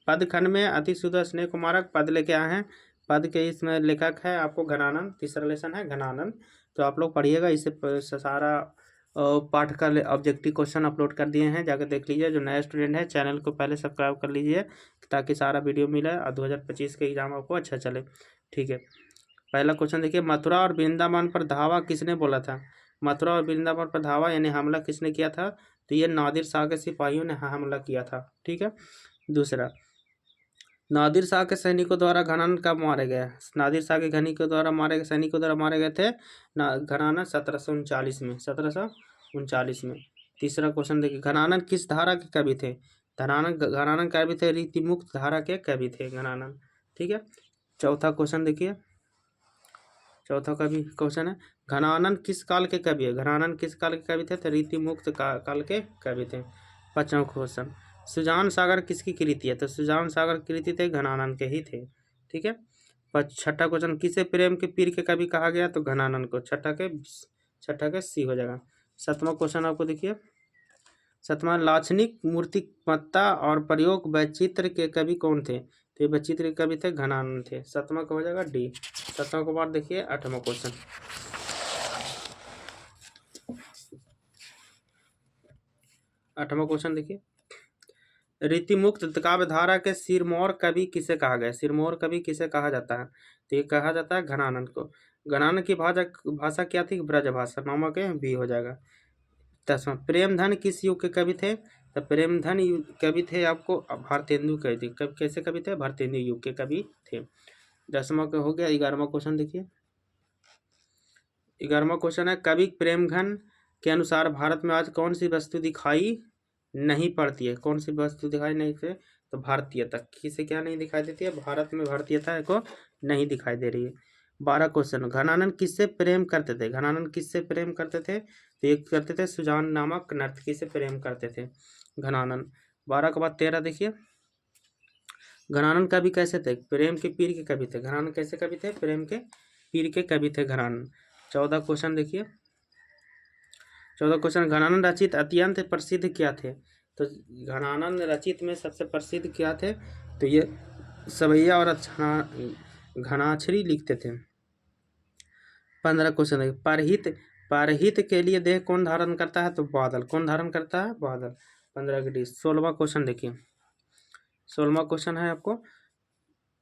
पद खंड में अति शुद्ध स्नेह कुमारक पद लेके आए हैं। पद के इसमें लेखक है आपको घनानंद, तीसरा लेसन है घनानंद। तो आप लोग पढ़िएगा, इससे सारा पाठ का ऑब्जेक्टिव क्वेश्चन अपलोड कर दिए हैं, जाकर देख लीजिए। जो नया स्टूडेंट है चैनल को पहले सब्सक्राइब कर लीजिए ताकि सारा वीडियो मिले और 2025 के एग्जाम आपको अच्छा चले। ठीक है, पहला क्वेश्चन देखिए, मथुरा और वृंदावन पर धावा किसने बोला था? मथुरा और वृंदावन पर धावा यानी हमला किसने किया था? तो ये नादिर शाह के सिपाहियों ने हमला किया था। ठीक है, दूसरा, नादिर शाह के सैनिकों द्वारा घनानंद कब मारे गए? नादिर शाह के सैनिकों द्वारा मारे गए थे घनानंद 1739 में, 1739 में। तीसरा क्वेश्चन देखिए, घनानंद किस धारा के कवि थे? घनानंद कवि थे रीतिमुक्त धारा के कवि थे घनानंद। ठीक है, चौथा क्वेश्चन देखिए, चौथा का भी क्वेश्चन है, घनानंद किस काल के कवि है? घनानंद किस काल के कवि थे? तो रीतिमुक्त काल के कवि थे। पांचवा क्वेश्चन, सुजान सागर किसकी कृति है? तो सुजान सागर कृति थे घनानंद के ही थे। ठीक है, छठा क्वेश्चन, किसे प्रेम के पीर के कवि कहा गया? तो घनानंद को। छठा के सी हो जाएगा। सातवां क्वेश्चन आपको देखिए, सातवां, लाक्षणिक मूर्तिमत्ता और प्रयोग वैचित्र के कवि कौन थे? तो ये वैचित्र के कवि थे घनानंद थे। सातवां का हो जाएगा डी। सातवां के बाद देखिए आठवां क्वेश्चन, आठवां क्वेश्चन देखिए, रीतिमुक्त काव्य धारा के सिरमौर कवि किसे कहा गया? सिरमौर कवि किसे कहा जाता है? तो ये कहा जाता है घनानंद को। घनानंद की भाषा क्या थी? ब्रज भाषा। नामक भी हो जाएगा। 10वां, प्रेमधन किस युग के कवि थे? तो प्रेमधन कवि थे आपको भारतेंदु कवि। कैसे कवि थे? भारतेंदु युग के कवि थे। 10वां का हो गया। 11वां क्वेश्चन देखिए, 11वां क्वेश्चन है, कवि प्रेमघन के अनुसार भारत में आज कौन सी वस्तु दिखाई नहीं पड़ती है? कौन सी वस्तु दिखाई नहीं दे? तो भारतीयता। किसे क्या नहीं दिखाई देती है? भारत में भारतीयता को नहीं दिखाई दे रही है। 12 क्वेश्चन, घनानंद किससे प्रेम करते थे? घनानंद किससे प्रेम करते थे? तो ये करते थे सुजान नामक नर्तकी से प्रेम करते थे घनानंद। 12 के बाद 13 देखिए, घनानंद कवि कैसे थे? प्रेम के पीर के कवि थे। घनानंद कैसे कवि थे? प्रेम के पीर के कवि थे घनानंद। 14 क्वेश्चन देखिए, 14 क्वेश्चन, घनानंद रचित अत्यंत प्रसिद्ध क्या थे? तो घनानंद रचित में सबसे प्रसिद्ध क्या थे? तो ये सवैया और घनाछरी लिखते थे। 15 क्वेश्चन देखिए, परहित परहित के लिए देह कौन धारण करता है? तो बादल। कौन धारण करता है? बादल। 15 की डी। 16वां क्वेश्चन देखिए, 16वां क्वेश्चन है आपको,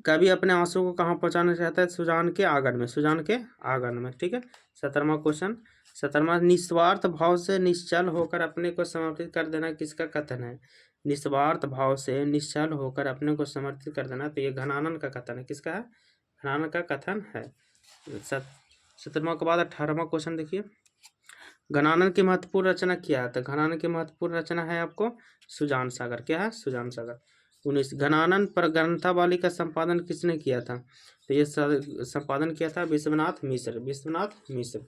कवि अपने आंसू को कहाँ पहुंचाना चाहता है? सुजान के आंगन में। सुजान के आंगन में। ठीक है, 17वां क्वेश्चन, 17वां, निस्वार्थ भाव से निश्चल होकर अपने को समर्पित कर देना किसका कथन है? निस्वार्थ भाव से निश्चल होकर अपने को समर्पित कर देना, तो ये घनानंद का कथन है। किसका है? घनानंद का कथन है। 17वां के बाद 18वां क्वेश्चन देखिए, घनानंद की महत्वपूर्ण रचना क्या है? तो घनानंद की महत्वपूर्ण रचना है आपको सुजान सागर। क्या है? सुजान सागर। 19, घनानंद पर ग्रंथावली का संपादन किसने किया था? तो ये संपादन किया था विश्वनाथ मिश्र। विश्वनाथ मिश्र।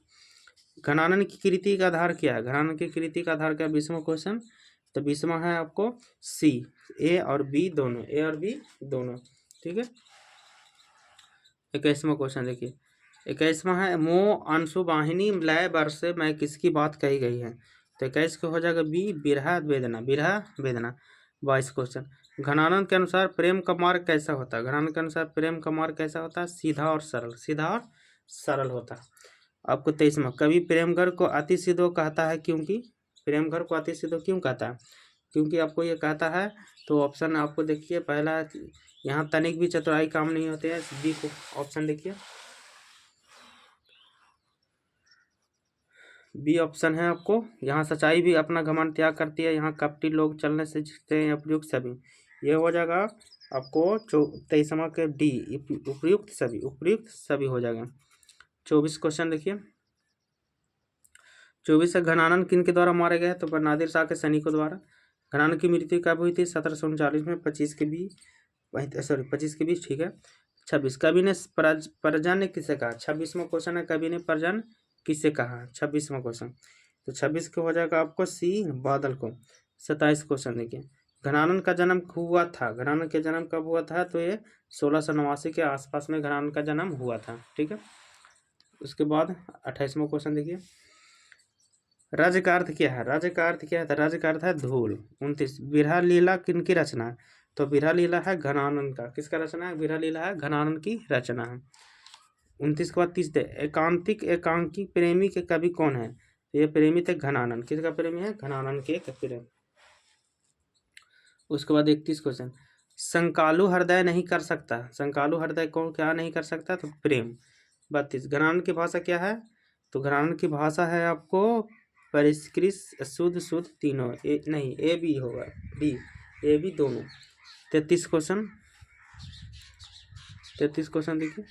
घनानंद की कृति का आधार क्या है? घनानंद की कृति का आधार क्या? 20वां क्वेश्चन, तो 20वां है आपको सी, ए और बी दोनों, ए और बी दोनों। ठीक है, 21वां क्वेश्चन देखिए, 21वां है, मोह अंशु वाहिनी लय वर्ष में किसकी बात कही गई है? तो 21 को हो जाएगा बी, बिरहा वेदना। बिरहा वेदना। 22 क्वेश्चन, घनानंद के अनुसार प्रेम का मार्ग कैसा होता है? घनानंद के अनुसार प्रेम का मार्ग कैसा होता है? सीधा और सरल। सीधा और सरल होता है। आपको 23वां, कवि प्रेमघर को अति सिद्धो कहता है क्योंकि? प्रेमघर को अति सिद्धो क्यों कहता है? क्योंकि आपको ये कहता है, तो ऑप्शन आपको देखिए, पहला यहाँ तनिक भी चतुराई काम नहीं होते हैं, बी को ऑप्शन देखिए, बी ऑप्शन है आपको, यहाँ सच्चाई भी अपना घमंड त्याग करती है, यहाँ कपटी लोग चलने से जीतते हैं, उपयुक्त सभी। ये हो जाएगा आपको 23वां के डी, उपयुक्त सभी। उपयुक्त सभी हो जाएगा। 24 क्वेश्चन देखिए, 24 है, घनानंद किन के द्वारा मारे गए? तो नादिर शाह के सैनिकों द्वारा। घनानंद की मृत्यु कब हुई थी? 1739 में, 25 के बी, 25 के बीच। ठीक है, 26, कवि ने परजन्य किसे कहा? 26वां क्वेश्चन है, कवि ने परजन्य किसे कहा? 26वां क्वेश्चन, तो 26 को हो जाएगा आपको सी, बादल को। 27 क्वेश्चन देखिए, घनानंद का जन्म हुआ था। घनानंद का जन्म कब हुआ था? तो ये 1689 के आसपास में घनानंद का जन्म हुआ था। ठीक है, उसके बाद 28वां क्वेश्चन देखिए, राज्य का अर्थ क्या है? राज्य का अर्थ क्या है? तो राज्य का अर्थ है धूल। 29, बिरहा लीला किनकी रचना है? तो विरह लीला है घनानंद का, किसका रचना है? विरह लीला है घनानंद की रचना है। 29 के बाद 30 दे, एकांतिक एकांकी प्रेमी के कवि कौन है? ये प्रेमी थे घनानंद, किसका प्रेमी है? घनानंद के प्रेम। उसके बाद 31 क्वेश्चन, संकालु हृदय नहीं कर सकता, संकालु हृदय कौन क्या नहीं कर सकता? तो प्रेम। 32 घनानंद की भाषा क्या है? तो घनानंद की भाषा है आपको परिष्कृत शुद्ध शुद्ध तीनों, नहीं ए बी होगा, बी ए बी दोनों। 33 क्वेश्चन, 33 क्वेश्चन देखिए,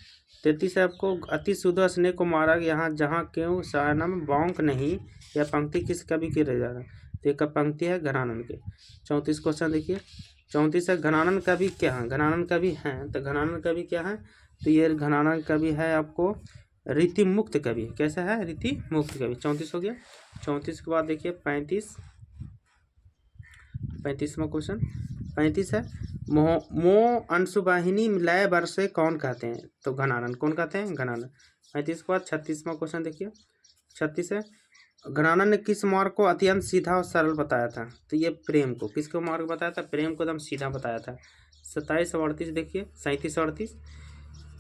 33 है आपको, अति शुद्ध स्नेह को मारा यहाँ जहाँ क्यों सानम बांक नहीं, यह पंक्ति किस कवि की रह जा रहा? तो एक पंक्ति है घनानंद के। 34 क्वेश्चन देखिए, 34 है घनानंद कवि क्या है? घनानंद कवि हैं, तो घनानंद कवि क्या है? तो ये घनानंद कवि है आपको रीति मुक्त कवि। कैसा है? रीति मुक्त कवि। 34 हो गया। 34 के बाद देखिए 35वां क्वेश्चन, 35 है मो अंशुवाहिनी लय वर्षे कौन कहते हैं? तो घनानंद। कौन कहते हैं? घनानंद। 35 के बाद 36वां क्वेश्चन देखिए, 36 है घनानंद ने किस मार्ग को अत्यंत सीधा और सरल बताया था? तो ये प्रेम को, किसको मार्ग बताया था? प्रेम को एकदम सीधा बताया था। 27 और 38 देखिए, 37 और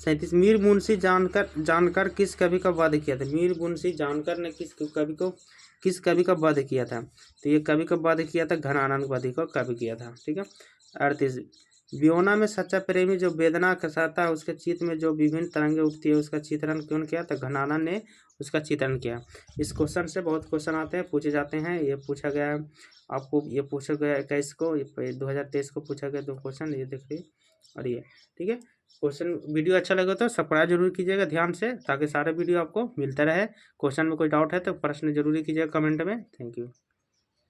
37 मीर मुंशी जानकर किस कवि का वध किया था? मीर मुंशी जानकर ने किस कवि का वध किया था? तो ये कवि का वध किया था घनानंद वधि को कवि किया था। ठीक है। 38 वियोना में सच्चा प्रेमी जो वेदना कसता है उसके चित्त में जो विभिन्न तरंगे उठती है उसका चित्रण कौन किया? तो घनानंद ने उसका चित्रण किया। इस क्वेश्चन से बहुत क्वेश्चन आते हैं, पूछे जाते हैं। ये पूछा गया है आपको, ये पूछा गया 21 को, 2023 को पूछा गया 2 क्वेश्चन, ये देखिए। और ये ठीक है क्वेश्चन। वीडियो अच्छा लगे तो सब्सक्राइब जरूर कीजिएगा ध्यान से, ताकि सारे वीडियो आपको मिलता रहे। क्वेश्चन में कोई डाउट है तो प्रश्न जरूरी कीजिएगा कमेंट में। Thank you.